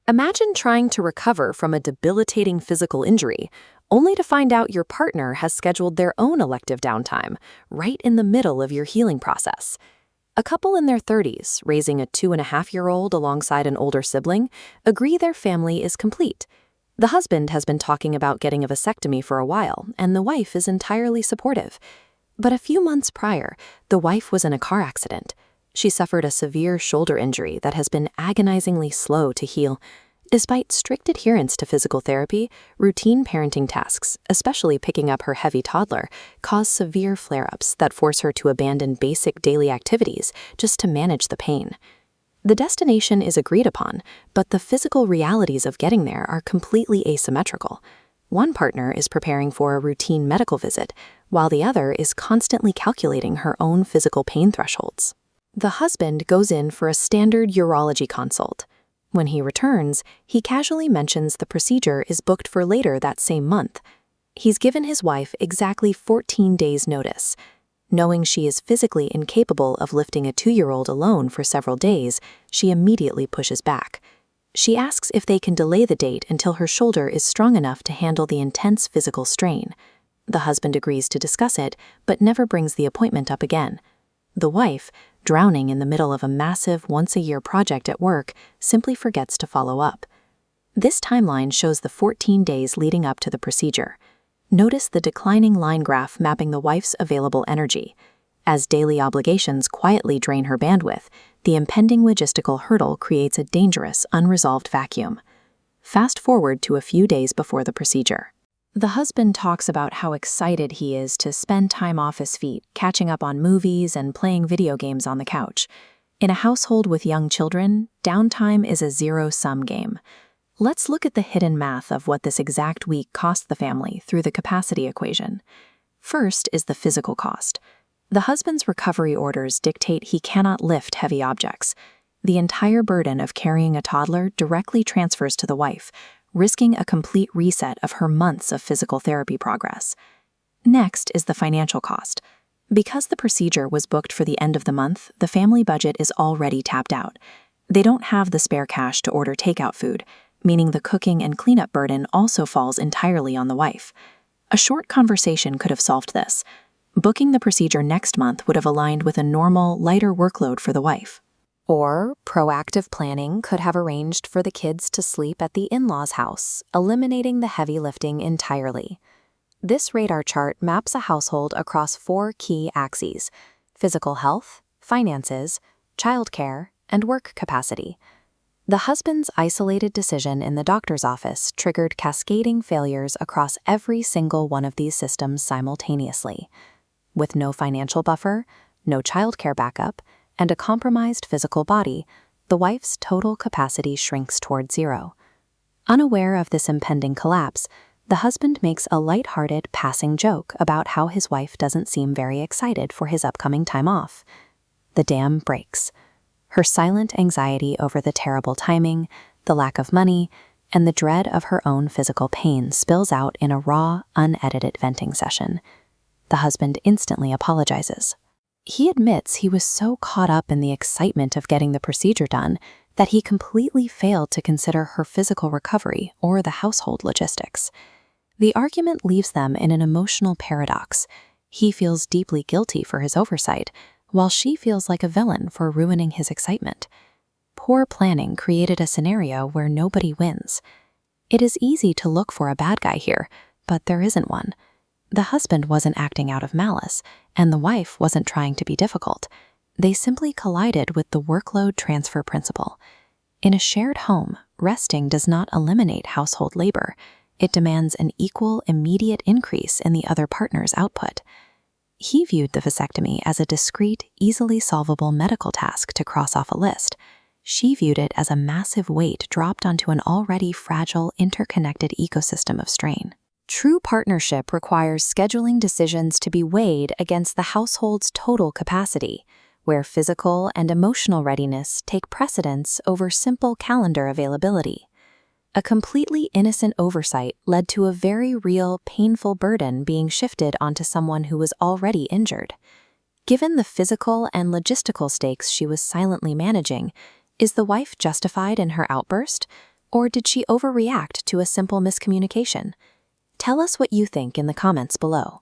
Imagine trying to recover from a debilitating physical injury, only to find out your partner has scheduled their own elective downtime right in the middle of your healing process. A couple in their 30s, raising a 2.5-year-old alongside an older sibling, agree their family is complete. The husband has been talking about getting a vasectomy for a while, and the wife is entirely supportive. But a few months prior, the wife was in a car accident. She suffered a severe shoulder injury that has been agonizingly slow to heal. Despite strict adherence to physical therapy, routine parenting tasks, especially picking up her heavy toddler, cause severe flare-ups that force her to abandon basic daily activities just to manage the pain. The destination is agreed upon, but the physical realities of getting there are completely asymmetrical. One partner is preparing for a routine medical visit, while the other is constantly calculating her own physical pain thresholds. The husband goes in for a standard urology consult. When he returns, he casually mentions the procedure is booked for later that same month. He's given his wife exactly 14 days' notice. Knowing she is physically incapable of lifting a 2-year-old alone for several days, she immediately pushes back. She asks if they can delay the date until her shoulder is strong enough to handle the intense physical strain. The husband agrees to discuss it, but never brings the appointment up again. The wife, drowning in the middle of a massive once-a-year project at work, simply forgets to follow up. This timeline shows the 14 days leading up to the procedure. Notice the declining line graph mapping the wife's available energy. As daily obligations quietly drain her bandwidth, the impending logistical hurdle creates a dangerous, unresolved vacuum. Fast forward to a few days before the procedure. The husband talks about how excited he is to spend time off his feet, catching up on movies and playing video games on the couch. In a household with young children, downtime is a zero-sum game. Let's look at the hidden math of what this exact week cost the family through the capacity equation. First is the physical cost. The husband's recovery orders dictate he cannot lift heavy objects. The entire burden of carrying a toddler directly transfers to the wife, risking a complete reset of her months of physical therapy progress. Next is the financial cost. Because the procedure was booked for the end of the month, the family budget is already tapped out. They don't have the spare cash to order takeout food, meaning the cooking and cleanup burden also falls entirely on the wife. A short conversation could have solved this. Booking the procedure next month would have aligned with a normal, lighter workload for the wife. Or proactive planning could have arranged for the kids to sleep at the in-laws' house, eliminating the heavy lifting entirely. This radar chart maps a household across 4 key axes: physical health, finances, childcare, and work capacity. The husband's isolated decision in the doctor's office triggered cascading failures across every single one of these systems simultaneously. With no financial buffer, no childcare backup, and a compromised physical body, the wife's total capacity shrinks toward zero. Unaware of this impending collapse, the husband makes a lighthearted, passing joke about how his wife doesn't seem very excited for his upcoming time off. The dam breaks. Her silent anxiety over the terrible timing, the lack of money, and the dread of her own physical pain spills out in a raw, unedited venting session. The husband instantly apologizes. He admits he was so caught up in the excitement of getting the procedure done that he completely failed to consider her physical recovery or the household logistics. The argument leaves them in an emotional paradox. He feels deeply guilty for his oversight, while she feels like a villain for ruining his excitement. Poor planning created a scenario where nobody wins. It is easy to look for a bad guy here, but there isn't one. The husband wasn't acting out of malice, and the wife wasn't trying to be difficult. They simply collided with the workload transfer principle. In a shared home, resting does not eliminate household labor. It demands an equal, immediate increase in the other partner's output. He viewed the vasectomy as a discrete, easily solvable medical task to cross off a list. She viewed it as a massive weight dropped onto an already fragile, interconnected ecosystem of strain. True partnership requires scheduling decisions to be weighed against the household's total capacity, where physical and emotional readiness take precedence over simple calendar availability. A completely innocent oversight led to a very real, painful burden being shifted onto someone who was already injured. Given the physical and logistical stakes she was silently managing, is the wife justified in her outburst? Or did she overreact to a simple miscommunication? Tell us what you think in the comments below.